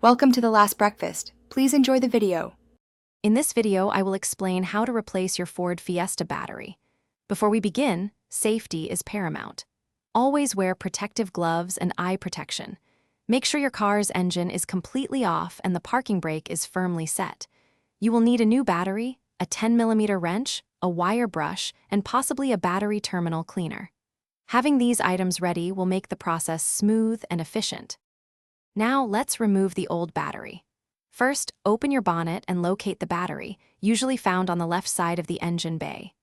Welcome to the last breakfast. Please enjoy the video. In this video, I will explain how to replace your Ford Fiesta battery. Before we begin, safety is paramount. Always wear protective gloves and eye protection. Make sure your car's engine is completely off and the parking brake is firmly set. You will need a new battery, a 10mm wrench, a wire brush, and possibly a battery terminal cleaner. Having these items ready will make the process smooth and efficient. Now let's remove the old battery. First, open your bonnet and locate the battery, usually found on the left side of the engine bay.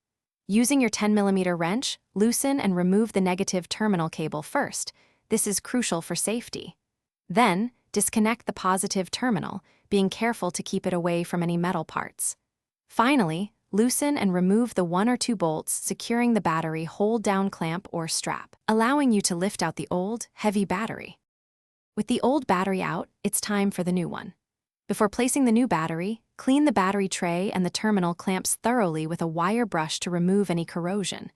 Using your 10mm wrench, loosen and remove the negative terminal cable first. This is crucial for safety. Then, disconnect the positive terminal, being careful to keep it away from any metal parts. Finally, loosen and remove the 1 or 2 bolts securing the battery hold-down clamp or strap, allowing you to lift out the old, heavy battery. With the old battery out, it's time for the new one. Before placing the new battery, clean the battery tray and the terminal clamps thoroughly with a wire brush to remove any corrosion.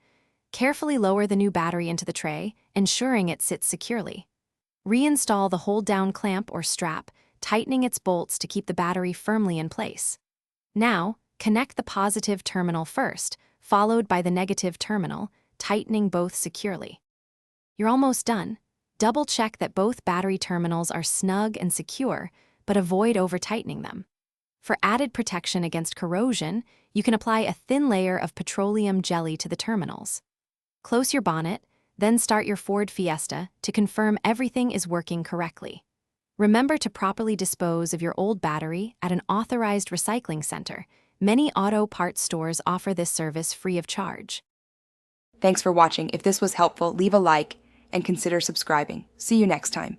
Carefully lower the new battery into the tray, ensuring it sits securely. Reinstall the hold-down clamp or strap, tightening its bolts to keep the battery firmly in place. Now, connect the positive terminal first, followed by the negative terminal, tightening both securely. You're almost done. Double-check that both battery terminals are snug and secure, but avoid over-tightening them. For added protection against corrosion, you can apply a thin layer of petroleum jelly to the terminals. Close your bonnet, then start your Ford Fiesta to confirm everything is working correctly. Remember to properly dispose of your old battery at an authorized recycling center. Many auto parts stores offer this service free of charge. Thanks for watching. If this was helpful, leave a like and consider subscribing. See you next time.